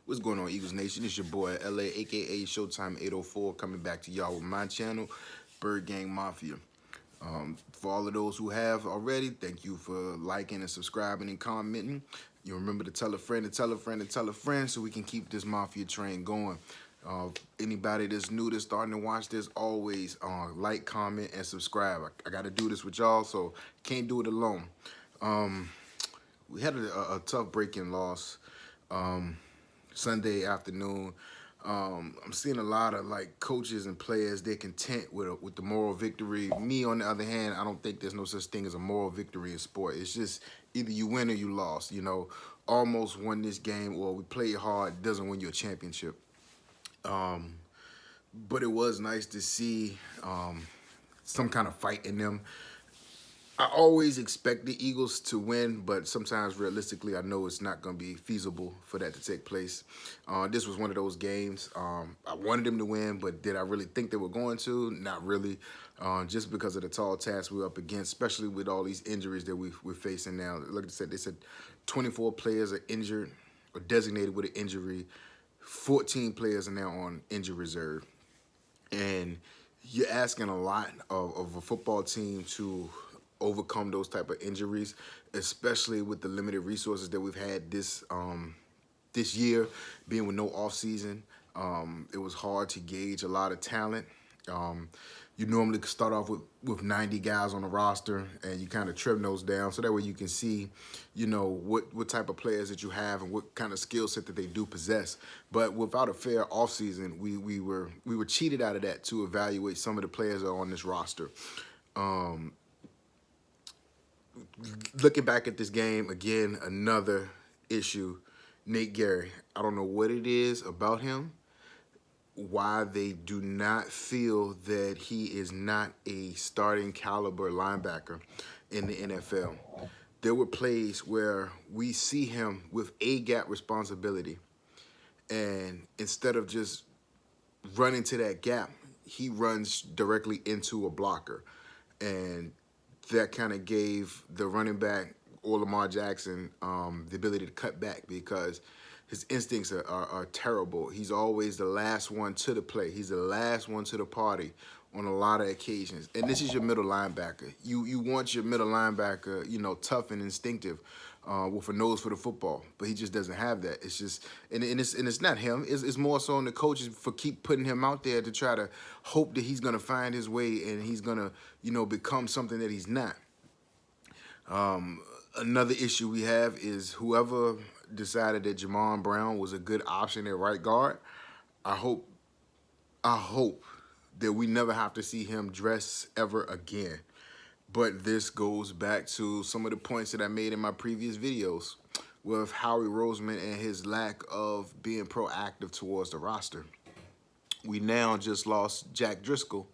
What's going on, Eagles Nation? It's your boy LA, aka Showtime 804, coming back to y'all with my channel, Bird Gang Mafia. For all of those who have already, thank you for liking and subscribing and commenting. You remember to tell a friend to tell a friend to tell a friend so we can keep this Mafia train going. Anybody that's new that's starting to watch this, always like, comment, and subscribe. I got to do this with y'all, so can't do it alone. We had a tough breaking loss Sunday afternoon. I'm seeing a lot of like coaches and players, they're content with the moral victory. Me, on the other hand, I don't think there's no such thing as a moral victory in sport. It's just either you win or you lost. You know, almost won this game, or we played hard, doesn't win you a championship. But it was nice to see some kind of fight in them. I always expect the Eagles to win, but sometimes realistically, I know it's not going to be feasible for that to take place. This was one of those games. I wanted them to win, but did I really think they were going to? Not really, just because of the tall task we're up against, especially with all these injuries that we're facing now. Like I said, they said 24 players are injured or designated with an injury. 14 players are now on injured reserve. And you're asking a lot of a football team to overcome those type of injuries, especially with the limited resources that we've had this year, being with no off season. It was hard to gauge a lot of talent. You normally start off with 90 guys on the roster, and you kind of trim those down so that way you can see, you know, what type of players that you have and what kind of skill set that they do possess. But without a fair offseason, we were cheated out of that to evaluate some of the players that are on this roster. Looking back at this game, again, another issue. Nate Gary, I don't know what it is about him, why they do not feel that he is not a starting caliber linebacker in the NFL. There were plays where we see him with A-gap responsibility, and instead of just running to that gap, he runs directly into a blocker. And that kind of gave the running back, or Lamar Jackson, the ability to cut back because his instincts are terrible. He's always the last one to the play. He's the last one to the party on a lot of occasions. And this is your middle linebacker. You want your middle linebacker, you know, tough and instinctive, with a nose for the football, but he just doesn't have that. It's just, and it's not him. It's more so on the coaches for keep putting him out there to try to hope that he's gonna find his way and he's gonna, you know, become something that he's not. Another issue we have is whoever decided that Jamon Brown was a good option at right guard. I hope that we never have to see him dress ever again. But this goes back to some of the points that I made in my previous videos with Howie Roseman and his lack of being proactive towards the roster. We now just lost Jack Driscoll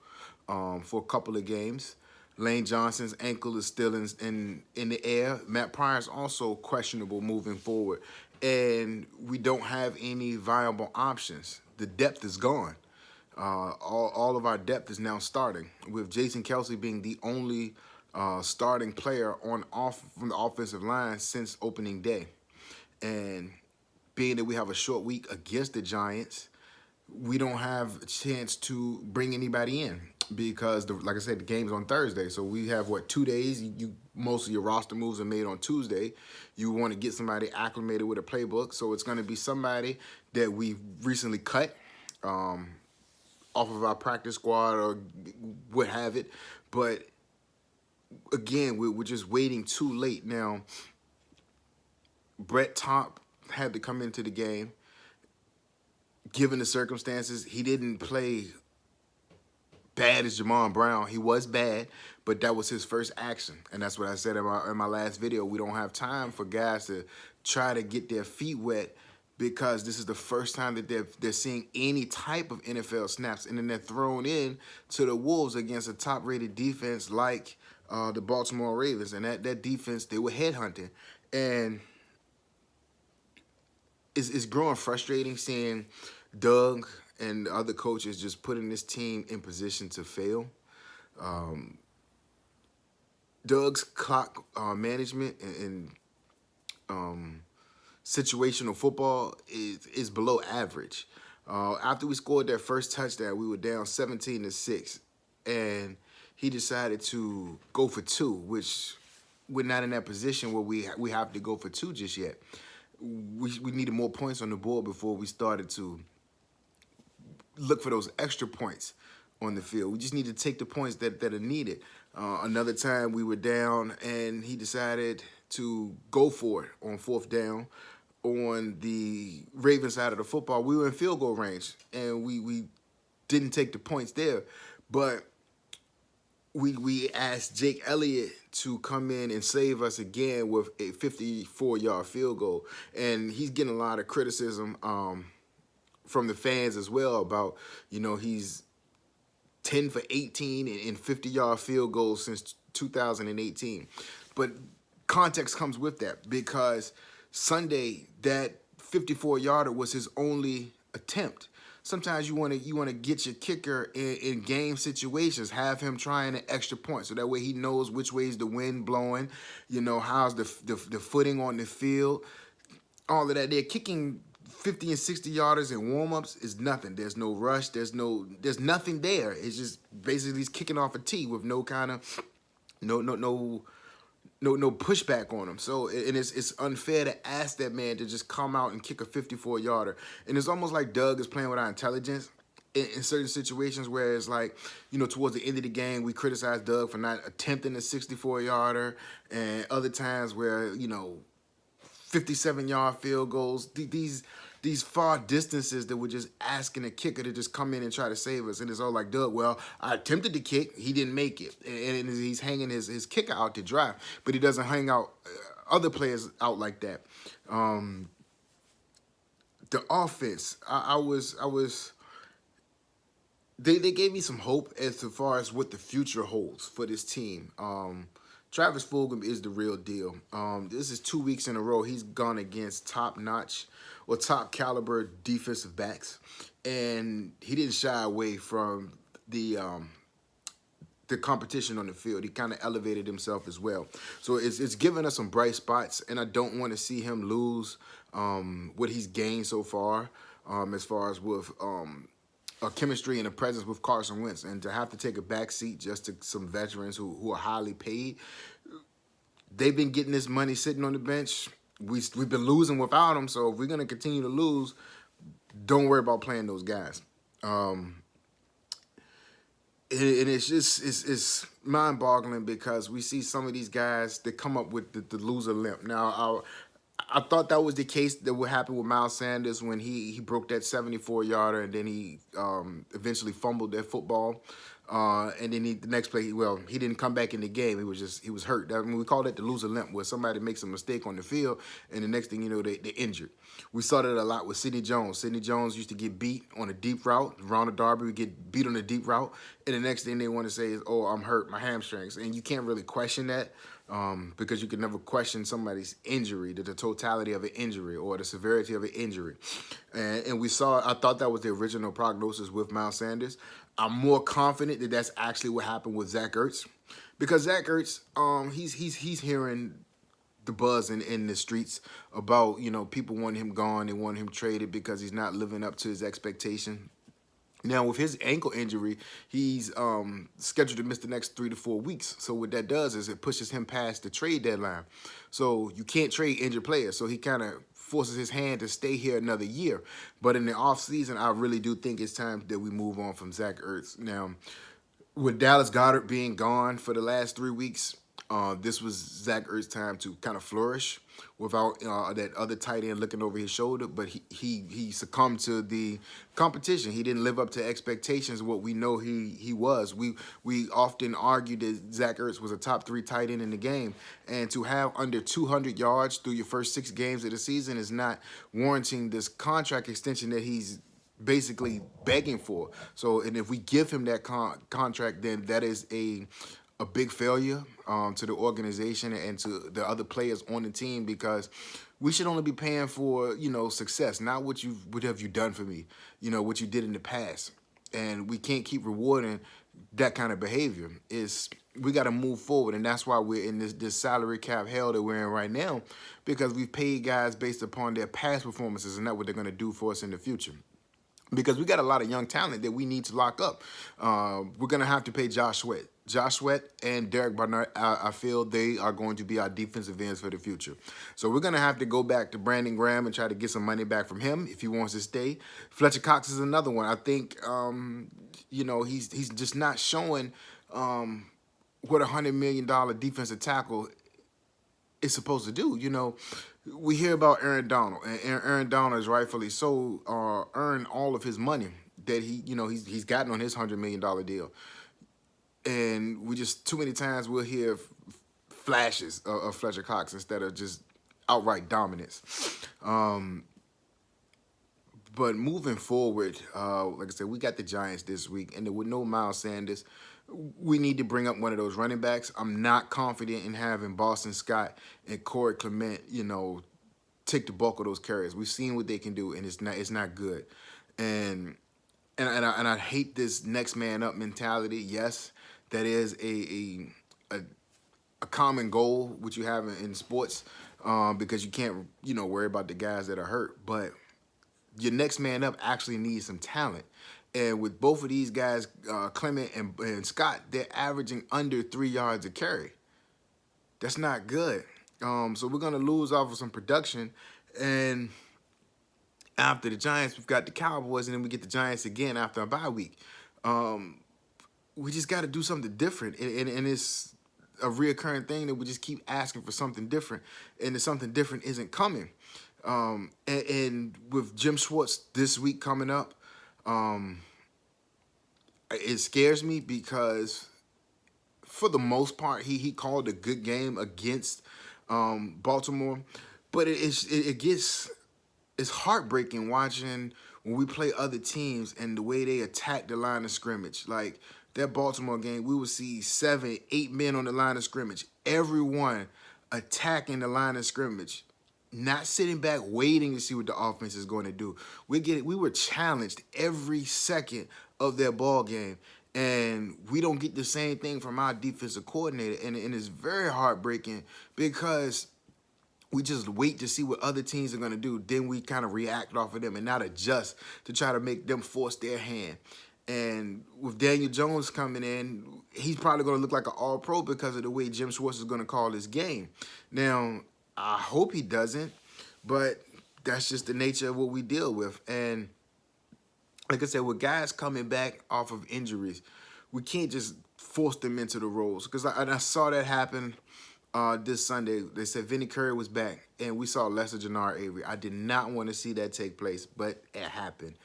for a couple of games. Lane Johnson's ankle is still in the air. Matt Pryor's also questionable moving forward. And we don't have any viable options. The depth is gone. All of our depth is now starting, with Jason Kelsey being the only starting player from the offensive line since opening day. And being that we have a short week against the Giants, we don't have a chance to bring anybody in because, like I said, the game's on Thursday. So we have, what, 2 days? Most of your roster moves are made on Tuesday. You want to get somebody acclimated with a playbook. So it's going to be somebody that we recently cut off of our practice squad or what have it. But again, we're just waiting too late. Now, Brett Top had to come into the game. Given the circumstances, he didn't play bad as Jamon Brown. He was bad, but that was his first action. And that's what I said in my last video. We don't have time for guys to try to get their feet wet because this is the first time that they're seeing any type of NFL snaps. And then they're thrown in to the Wolves against a top-rated defense like the Baltimore Ravens. And that defense, they were headhunting. And it's growing frustrating seeing Doug and the other coaches just putting this team in position to fail. Doug's clock management and situational football is below average. After we scored that first touchdown, we were down 17-6, and he decided to go for two, which we're not in that position where we have to go for two just yet. We needed more points on the board before we started to look for those extra points on the field. We just need to take the points that are needed. Another time we were down, and he decided to go for it on fourth down. On the Ravens side of the football, we were in field goal range, and we didn't take the points there. But we asked Jake Elliott to come in and save us again with a 54-yard field goal. And he's getting a lot of criticism from the fans as well about, he's 10 for 18 and 50-yard field goals since 2018. But context comes with that, because Sunday, that 54-yarder was his only attempt. Sometimes you want to get your kicker in game situations, have him trying an extra point, so that way he knows which way is the wind blowing, how's the footing on the field, all of that. They're kicking 50 and 60 yarders in warm-ups is nothing. There's no rush. There's nothing there. It's just basically he's kicking off a tee with no kind of no pushback on him. So, and it's unfair to ask that man to just come out and kick a 54-yarder. And it's almost like Doug is playing with our intelligence in certain situations, where it's like, towards the end of the game, we criticize Doug for not attempting a 64-yarder, and other times where, 57-yard field goals, these far distances that we're just asking a kicker to just come in and try to save us. And it's all like, Doug, well, I attempted to kick, he didn't make it. And he's hanging his kicker out to dry, but he doesn't hang out other players out like that. The offense, they gave me some hope as far as what the future holds for this team. Travis Fulgham is the real deal. This is 2 weeks in a row he's gone against top-notch or top-caliber defensive backs, and he didn't shy away from the competition on the field. He kind of elevated himself as well. So it's given us some bright spots, and I don't want to see him lose what he's gained so far, as with a chemistry and a presence with Carson Wentz, and to have to take a back seat just to some veterans who are highly paid. They've been getting this money sitting on the bench. We've been losing without them, so if we're going to continue to lose, don't worry about playing those guys. And it's just it's mind-boggling, because we see some of these guys that come up with the loser limp. Now, I thought that was the case that would happen with Miles Sanders when he broke that 74-yarder, and then he eventually fumbled that football. And then the next play, he didn't come back in the game. He was hurt. We call that the loser limp, where somebody makes a mistake on the field, and the next thing you know, they're injured. We saw that a lot with Sidney Jones. Sidney Jones used to get beat on a deep route. Ronald Darby would get beat on a deep route, and the next thing they want to say is, "Oh, I'm hurt, my hamstrings," and you can't really question that. Because you can never question somebody's injury, the totality of an injury or the severity of an injury. And I thought that was the original prognosis with Miles Sanders. I'm more confident that that's actually what happened with Zach Ertz, because Zach Ertz, he's hearing the buzz in the streets about, people want him gone, they want him traded because he's not living up to his expectation. Now, with his ankle injury, he's scheduled to miss the next 3 to 4 weeks. So what that does is it pushes him past the trade deadline. So you can't trade injured players. So he kind of forces his hand to stay here another year. But in the offseason, I really do think it's time that we move on from Zach Ertz. Now, with Dallas Goedert being gone for the last 3 weeks, this was Zach Ertz's time to kind of flourish without that other tight end looking over his shoulder. But he succumbed to the competition. He didn't live up to expectations of what we know he was. We often argue that Zach Ertz was a top 3 tight end in the game, and to have under 200 yards through your first 6 games of the season is not warranting this contract extension that he's basically begging for. So, and if we give him that contract, then that is a big failure to the organization and to the other players on the team, because we should only be paying for, success, not what have you done for me, what you did in the past. And we can't keep rewarding that kind of behavior. It's we got to move forward, and that's why we're in this salary cap hell that we're in right now, because we've paid guys based upon their past performances and not what they're going to do for us in the future. Because we got a lot of young talent that we need to lock up. We're going to have to pay Josh Sweat. Josh Sweat and Derek Barnett, I feel they are going to be our defensive ends for the future. So we're going to have to go back to Brandon Graham and try to get some money back from him if he wants to stay. Fletcher Cox is another one. I think, he's just not showing what $100 million defensive tackle is supposed to do. We hear about Aaron Donald, and Aaron Donald is rightfully so earned all of his money that he's gotten on his $100 million deal. And we just too many times we'll hear flashes of Fletcher Cox instead of just outright dominance. But moving forward, like I said, we got the Giants this week, and with no Miles Sanders, we need to bring up one of those running backs. I'm not confident in having Boston Scott and Corey Clement, take the bulk of those carries. We've seen what they can do, and it's not good. And I hate this next man up mentality. Yes, that is a common goal which you have in sports, because you can't worry about the guys that are hurt, but your next man up actually needs some talent. And with both of these guys, Clement and Scott, they're averaging under 3 yards a carry. That's not good. So we're going to lose off of some production. And after the Giants, we've got the Cowboys, and then we get the Giants again after a bye week. We just got to do something different. And it's a reoccurring thing that we just keep asking for something different. And something different isn't coming. And with Jim Schwartz this week coming up, it scares me because for the most part, he called a good game against Baltimore, but it's heartbreaking watching when we play other teams and the way they attack the line of scrimmage. Like that Baltimore game, we would see 7, 8 men on the line of scrimmage, everyone attacking the line of scrimmage, not sitting back waiting to see what the offense is going to do. We were challenged every second of their ball game, and we don't get the same thing from our defensive coordinator, and it's very heartbreaking because we just wait to see what other teams are going to do. Then we kind of react off of them and not adjust to try to make them force their hand. And with Daniel Jones coming in, he's probably going to look like an all-pro because of the way Jim Schwartz is going to call this game. Now, I hope he doesn't, but that's just the nature of what we deal with. And like I said, with guys coming back off of injuries, we can't just force them into the roles. Because I saw that happen this Sunday. They said Vinny Curry was back, and we saw lesser Jannard Avery. I did not want to see that take place, but it happened.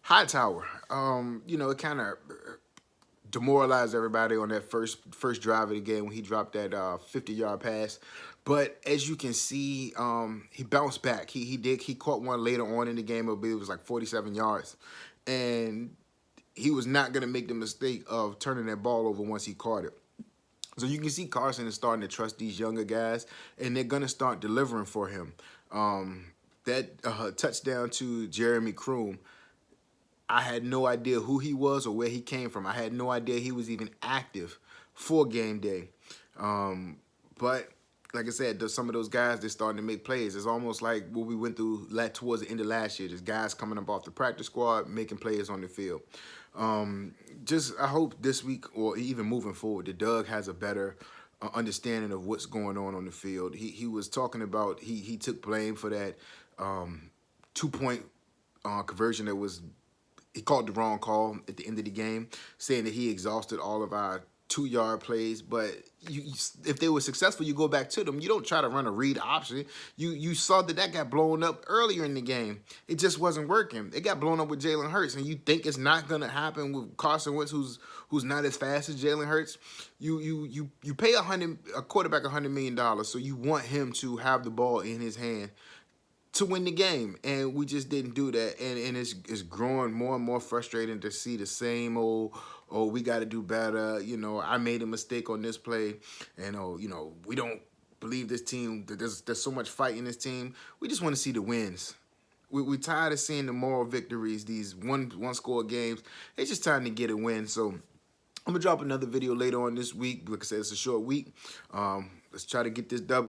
Hightower, it kind of demoralized everybody on that first drive of the game when he dropped that 50-yard pass. But as you can see, he bounced back. He caught one later on in the game. I believe it was like 47 yards. And he was not going to make the mistake of turning that ball over once he caught it. So you can see Carson is starting to trust these younger guys, and they're going to start delivering for him. That touchdown to Jeremy Kroom, I had no idea who he was or where he came from. I had no idea he was even active for game day. But like I said, some of those guys, they're starting to make plays. It's almost like what we went through towards the end of last year. There's guys coming up off the practice squad, making plays on the field. I hope this week or even moving forward that Doug has a better understanding of what's going on the field. He was talking about, he took blame for that 2-point conversion that was, he called the wrong call at the end of the game, saying that he exhausted all of our 2-yard plays. But if they were successful, you go back to them. You don't try to run a read option. You saw that got blown up earlier in the game. It just wasn't working. It got blown up with Jalen Hurts, and you think it's not going to happen with Carson Wentz, who's not as fast as Jalen Hurts. You pay a quarterback $100 million, so you want him to have the ball in his hand to win the game, and we just didn't do that, and it's growing more and more frustrating to see the same old, oh, we got to do better, I made a mistake on this play, and we don't believe this team, there's so much fight in this team. We just want to see the wins. We're tired of seeing the moral victories, these one-score games. It's just time to get a win. So I'm gonna drop another video later on this week. Like I said, it's a short week. Let's try to get this dub.